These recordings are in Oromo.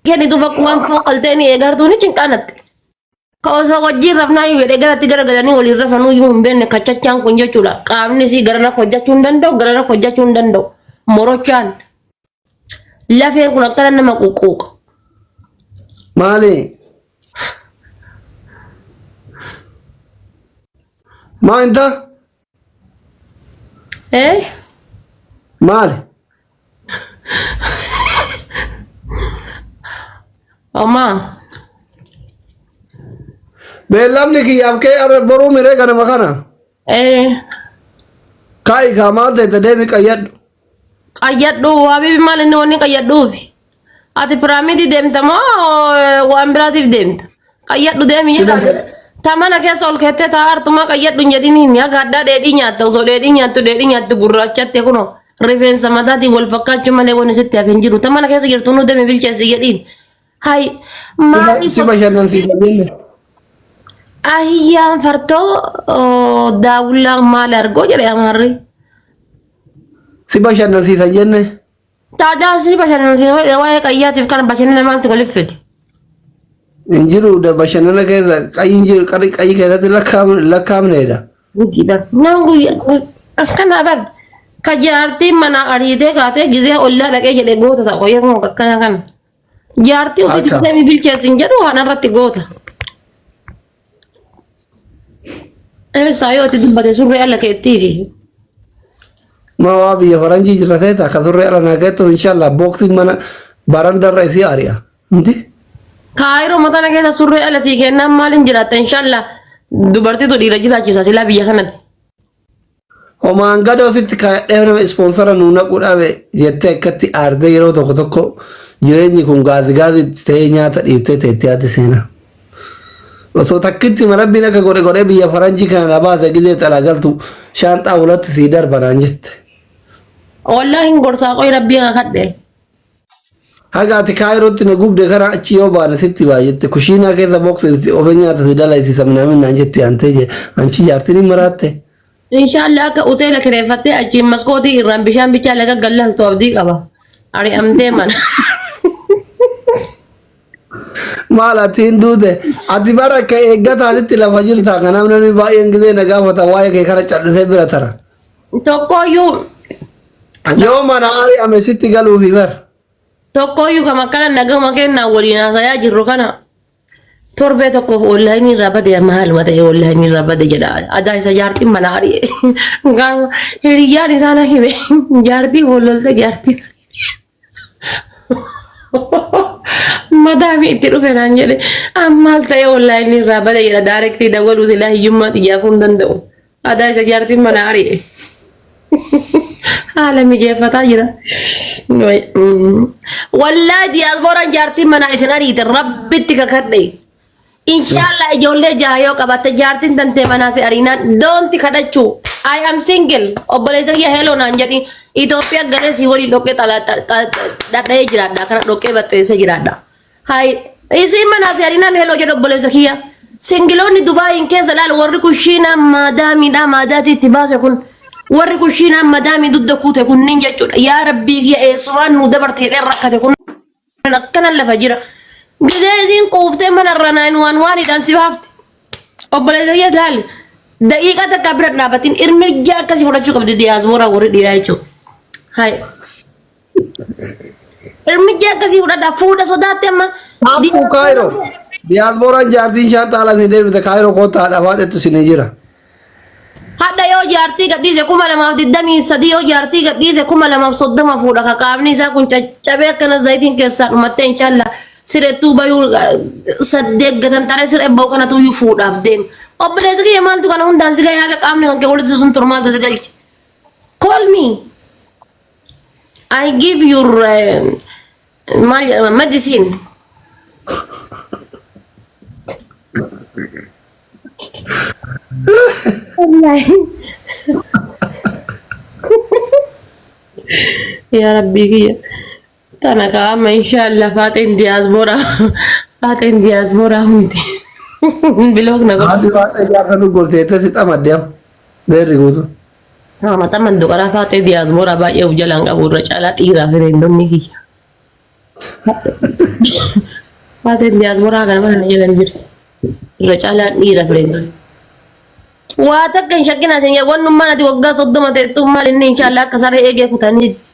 كني تفكوان فوق التاني إيجارتوني كنت كوسا وجي رفنا يبي إيجار تجارة جاني ولي رفنو يوم بين كتشان كونجا چولا كامني سي غرنا خوجا چوندندو غرنا خوجا چوندندو موروچان لا فين كنا كنا مكوكوك مالي ما انت ايه مالي أما بيلامني كي يابكي أر برو ميري كنا مكانا ايه كاي كمال تدمي كياد قيادو حبيبي مال انه وني قيادو في اتي براميدي دمت ما وامبراتيف دمت قيادو دم يلا تمانا كسول كته تار تما قيادو جديني يا غدا ددي نياتو سو ددي نياتو غراچت كنو ريفنس مدادي والفكاچ مالي وني ست افنجرو تمانا كسي جرتونو دم بيلچس يدين هاي ما سيباشان في جنة اهيان فرتو داولا مال ارغو جري اماري سيباشان في جنة تادا سي باشن سي واي قياتي كان باشن ما انت قلت انجرو ده باشان كذا كاي انجر كاي كذا لكام نيدا ودي بر نانغو كان بر كجارتي منا اريده كاته غزي ولا لك يجي غوتا تا كوي كان جارتي ودي تمي بالچسين جدو انا رتي غوتا انا سايوتي دبته سوري لك تي في ما وابي يا فرنجي جلسة كذور على ناقته إن شاء الله بوقت منا برندر رئيسي أريا أنتي كايرو مثلا كذا سوري على سيكنا مالين جرات إن شاء الله دبرتي تودي رجلا كيسا سلا بيا خنات وما أنقذوا في تكلم سبونسر نونا كورا يتكتي أرده يرو تكتكو جريني كون غاد تينيا تيتي سينا وسو تكتي مربينا كغوري بيا فرنجي كان لباس أجلي تلاقلتو شانت أولاد تيدر برانجت والله إن قرصا قوي ربي خدل هاگا تكايرو تنقوب دكرا أشيو بانا ستي باجت كوشينا كذا بوكس أوفنيا تسيدلا يسي سمنا من نانجتي أنتي أنشي جارتني مراتي إن شاء الله كأوتيل كريفتي أجي مسكوتي إيران بيشان بيشان لك قلل توفدي قبا أري أمتي من مالا تندو ده أتبارا كأيجات هذه تلافجيل ثاقنا مني باين كذا نجا فتوايا كيخرج تلذي براترا توكويو يوم أنا أري أمي ستي قالوا في بر توكويو كما كان نجا ما كان ناولينا سيا جرّكنا تربة توكو والله إني رابد يا مهال ما تيجي والله إني رابد جدا أدا سجارتي مناري قام هريا رزانا هي جارتي والله جارتي madami tiru fenanjele amal tayo online ni rabada ira direct da walu zilahi yumma ya fundan do ada sa jarti manari hala mi je fata jira wallahi albora jarti mana isenari te rabbitika kadai inshallah jolle jayo kabate jarti tante mana se arina don't kadachu I am single obolesa ya hello nanjati Ethiopia gale si wali doke tala dadai jirada kana doke batte se jirada hai isi mana se arina hello jodo obolesa kia singiloni Dubai in kesa lal warri kushina madami da madati tibase kun warri kushina madami dudda kute kun ninja choda ya rabbi ya eswan nu dabarti rakate kun kana la fajira gidezin qofte mana ranain wan dan sifaft obolesa ya dal daqiiqa takka bira dhaabatiin irmirja akkasii fudhachuu qabdi diyaaspoora warri dhiiraa jechuudha. Hai. Irmirja akkasii fuudha sodaatte amma. Aku Kairo diyaaspooraan jaartiin shaantaa ala ni deebite Kairo kootaa dhafaatetu sinii jira. Hadda yoo jaartii gadhiise 2023 yoo jaartii gadhiise 2030 fuudha kakaafni isaa kun caccabee akkana zayitiin keessaa dhumattee inshallah sireettuu bayuu saddeeggatan taree siree bahu kanatu iyyuu fuudhaaf deema. Obboleessa kiyya maaltu kana hundaan si gahee haga qaamni kan kee walitti sun turu maaltu si galche. Call me. I give your medicine. Ya Rabbi kiyya. Tana kaama inshallah faateen diyaaspoora hundi. Bilog na gol. Hati faate jaarta nu gorteete si xamaddeem beerri guutu. Mata mandu qara faate diyaaspoora baay'ee jalaan qaburra caalaa dhiiraa fireendonni kiyya. Haati diaspora kana mana jalan jirti. Irra caalaan dhiira fireenya. Waa takka hin shakkina isin wannummaan ati waggaa 30 ta'ettu maal inni inshallah akka saree eegee kutaniitti.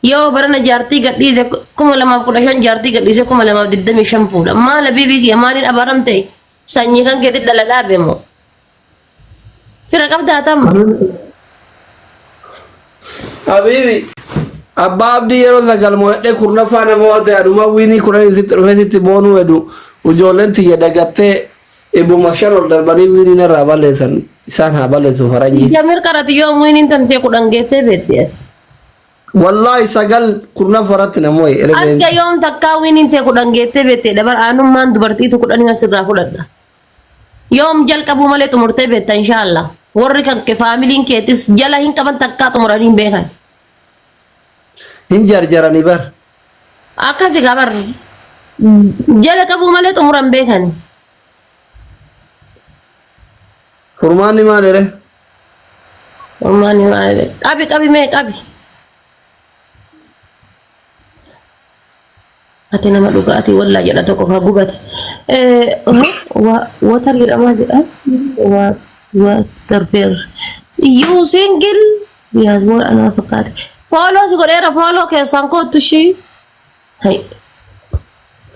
Yoo barana jaartii gadhiise 2015 jaartii gadhiise 2025 fuudha. Maala bibii kiyya maaliin abaaramte sanyii kan keetti dhala dhaabe moo? Fira qabdaa tamma. Habibi abbaa abdii yeroo sagal mo'adhee kurnaffaa nama waan ta'e aduma wiinii kuran isitti dhufeesitti boonuu heddu ijoolleen tiyya dagattee ebbuma shan ol darbanii wiiniin irraa balleessan isaan haa balleessu faranjii. Jamir qarati yoo wiiniin tantee 10 geettee beetti ati. Wallahi sagal kurnaffa irratti namoonni Akka yoom takkaa wiiniin tee 10 geettee beettee dabar aanummaan dubartiitu 10 asirraa fudhadha. Yoom jalqabuu malee xumurtee beetta inshallah. Warri kan ke faamiliin keetis jala hin qaban takkaa xumuranii beekan. hin jarjaranii bar. Akkasi gabar jala qabuu malee xumuran beekan. Furmaanni maalire? Furmaanni maalire? Qabi mee qabi. Ati nama dhugaati wallaa jedha tokko ka gubate. Watar jedhama jedha. What surfer? You single? Diaspora ana fakkaate. Follow si godheera follow keessan kootu shi. Hai.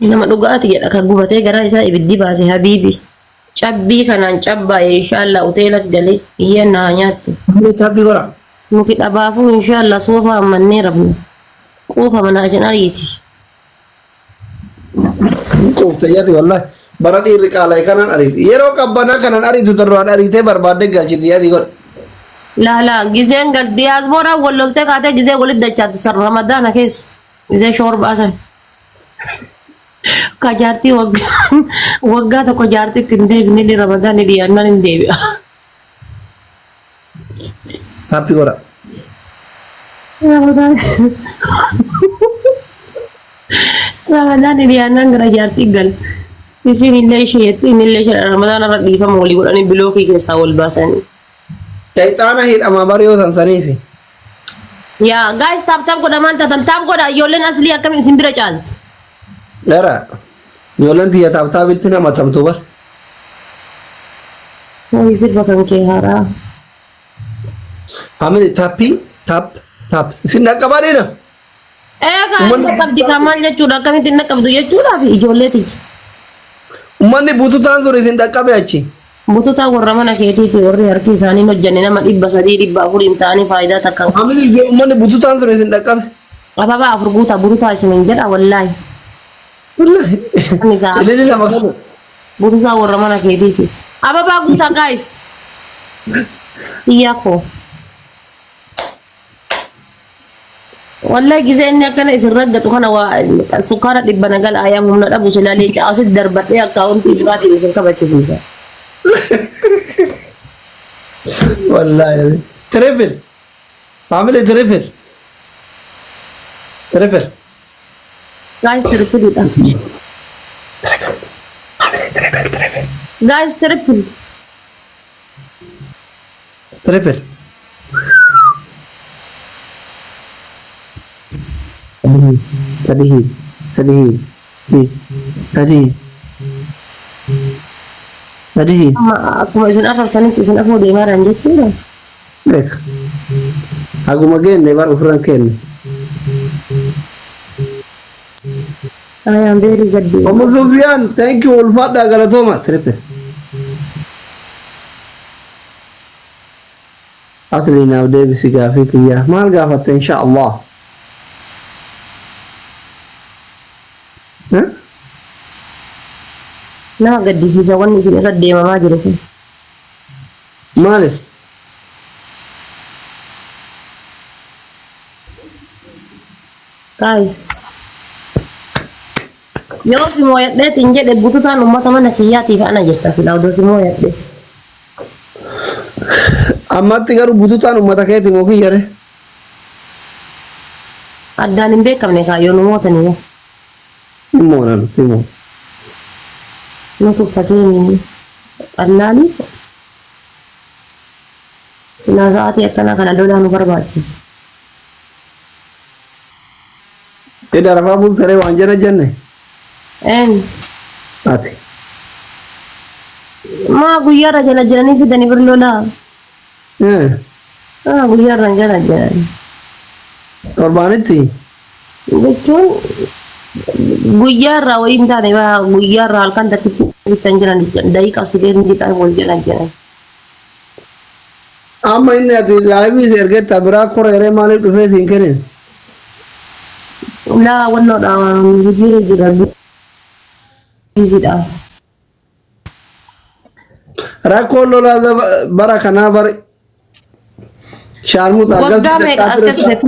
Nama dhugaati jedha ka gubatee garaa isaa ibiddi baase habibi. Cabbii kanaan cabbaa inshallah hoteela galee iyya naa nyaatti. Ni cabbii gora. Nuti dhabaafuu inshallah soofaa ammannee rafne. Quufa mana ajinaariiti. Quufte jarri wallahi bara dhiirri qaala'e kanan ariiti yeroo qabbanaa kanan ariitu tarraan ariitee barbaadde galchiti yaadi godha. La gizeen gal diaspora walloltee kaatee gizee walitti dachaatu san ramadaana keessa gizee shoor baasan. Ka jaartii waggaa tokko jaartiitti hin deebine illee ramadaanni dhiyaannaan hin deebi'a. Happy gora. Ramadan dhiyaannaan gara jaartii gal. Isin illee isheetti inni illee ishee ramadaan irra dhiifama walii godhanii bilookii keessaa wal baasanii. Shayxaana hidhama bariyoo sansaniifi. Yaa guys taap godha maal taatan taap godha ijoolleen aslii akkamiin isin bira caalti. Dara ijoolleen tiyya taaptaabitti nama tamtu bar. Ho'i sirba kan kee haaraa. Hamini taappi taap isin dhaqqabaadhiina. Kan qabdi isaa maal jechuudha akkamitti dhaqqabdu jechuudhaaf ijoolleetiiti. Uummanni bututaan sun isin dhaqqabe achi. Bututaa warra mana keetiiti warri harki isaanii hojjanne nama 300 400 ta'anii faayidaa takka. Hamini uummanni bututaan sun isin dhaqqabe. Ababa afur guutaa bututaa isin jedha wallaahi. Wallahi. Ilili lama qabu. Bututaa warra mana keetiiti. Ababa guutaa guys. Iyako. Wallahi gizee inni akkana isin raggatu kana waa sukkaara dhibba nagal ayyaam humna dhabu silaalee caasit darbadhee akkaawuntii biraatiin isin kabachisiisa. Wallahi. Triple. Family triple. Triple. Guys triple dha. Triple. Family triple. Guys triple. Triple. Sedih. Akkuma isin arrabsanitti isin afuu deemaa jechuudha. Baik. Aku magenne baru ofirran kenne. I am very good. Omo Sufyan, thank you ulfadha galatoma. Triple. Asli now Davis gaafi kiyya. Maal gaafatte insha Allah. Nama gaddisiisa wanni isin irra deemamaa jiru kun. Maaliif? Guys. Yoo si mooyadheetiin jedhe bututaan uummata mana kiyyaatiif ana jetta silaa odoo si mooyadhe. Ammatti garuu bututaan uummata keetii moo kiyyare? Addaan hin beekamne kaayyoo nu mootanii. Himoonan himoo. Nuti uffatee qallaali. Silaa sa'aatii akkanaa kana lolaa nu barbaachisa. Eda rafa bul tere wanjana jenne. En Ati. ma guyyaarra jala jiranii fidanii birloolaa. Guyyaarra jala jiran. Torbanitti. Jechuun guyyaarra wayiin taane guyyaarra halkan takkitti bitan jiran daqiiqaa sideetiin jedhan wal jedhan jiran. Amma inni ati laabii ergetta biraa koreeree maaliif dhufee siin kennin? Laa wannoodha jijjiirra jira biizidha. Rakkoon lolaa bara kanaa bari shaarmuu Waggaa meeqa as keessatti?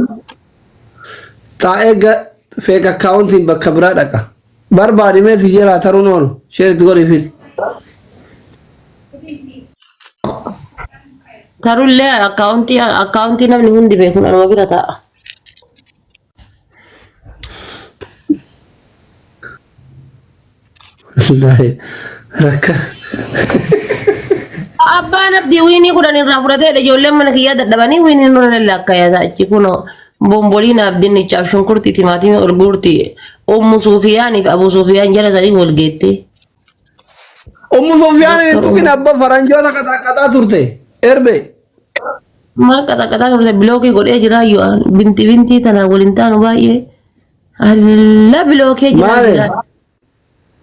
taa'ee feek akkaawuntiin bakka biraa dhaqa. Barbaadimee si jalaa taruun oolu sheeritti godhi fil. Tarullee akkaawuntii namni hundi beekun anuma bira ta'a. Rakka. Abbaan abdii wiinii kudhan irraa fudhatee ijoolleen mana kiyyaa dadhabanii wiinii nuna lallaakkayyaa achi kunoo bomboliin abdiin ichaaf shunkurtii timaatimii ol guurti Ummu Suufiyaaniif Abu Suufiyaan jala sanii wal geette. Ummu Sufyaan inni tuqin abba faranjoota qaxaqaxaa turte. Erbe. Maal qaxaqaxaa turte bilookii godhee jiraayyuu bintii tanaa waliin taanu baay'ee. Alla bilookee jira.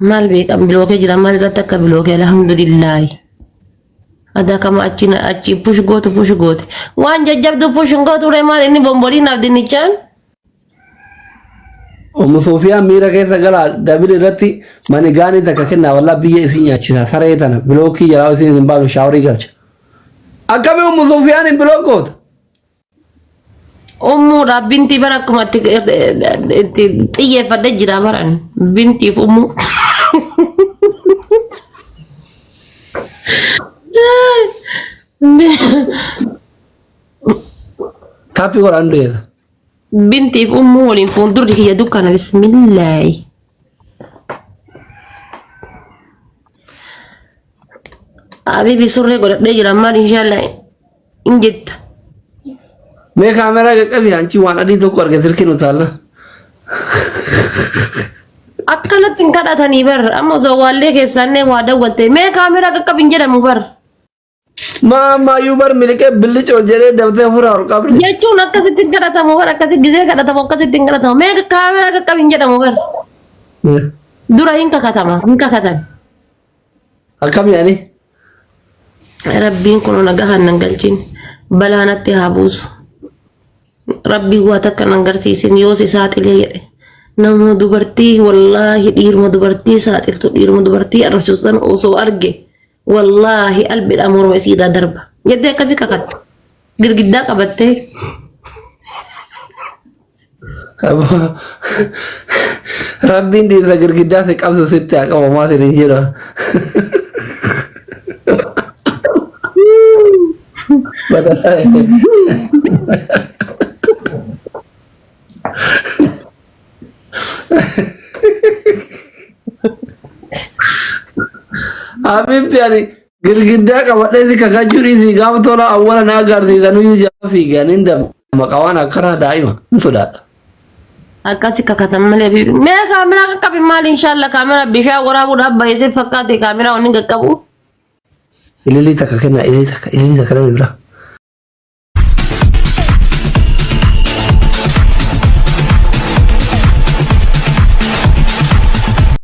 Maal beekan bilookee jira maal irratti akka bilookee alhamdulillaahi. Ada kama achi push goote waan jajjabdu push gootu maal inni bomboliin abdinichaan. Ummu Sufyaan miira keessa galaa dabil irratti mani gaanii takka kennaa wallaa biyya isii nyaachisa saree tana bilookii jalaa isin hin baafne shaaworii galcha. Akkami Ummu Sufyaan hin bilook goota? Ummuudha bintii bara akkuma itti xiyyeeffadhe jira baran bintiif ummu. Tapi godhan dheeda. Bintiif ummu waliin fuuldurri kiyya dukkana bismillaahi. Habibi surree godhadhee jira maal inshaallah in jetta. Mee kaameraa qaqqabi anchi waan adii tokko arge silkiin utaalla. Akkanatti hin kadhatanii bar amma zawwaallee keessannee waa dawwalte mee kaameraa qaqqabin jedhamu bar. Maayyuu bar miliqee billicoo jedhee dabtee furaa ol qabne. Jechuun akkasitti hin kadhatamu bar akkasitti gisee kadhatamu akkasitti hin kadhatamu mee kaameraa qaqqabin jedhamu bar. Dura hin kakatan. Akkam yaani? Rabbiin kun nagahan nan galchin balaanatti haa buusu. Rabbii waa takka nan garsiisin yoo si saaxilee jedhe. Nama dubartii wallaahi dhiiruma dubartii saaxiltu dhiiruma dubartii arrabsiisan osoo arge wallaahi albidha morma isiidhaa darba. Jettee akkasii kakatte. Girgiddaa qabattee. Rabbiin dhiirra girgiddaa si qabsu sitti haa qabamaa sin hin jira. Habibti ani girgiddaa qabadhee si kakachuu si gaafa tola awwala na agarsiisanuu jala fiigan hin maqawaan akkana daa'ima hin sodaadha. Akkasi kakatan malee biiru. Mee kaameraa qaqqabi maal inshaallah kaameraa bishaan waraabuudhaaf baay'isee fakkaate kaameraa wanni qaqqabu. Ililii takka kenna ililii takka namni biraa.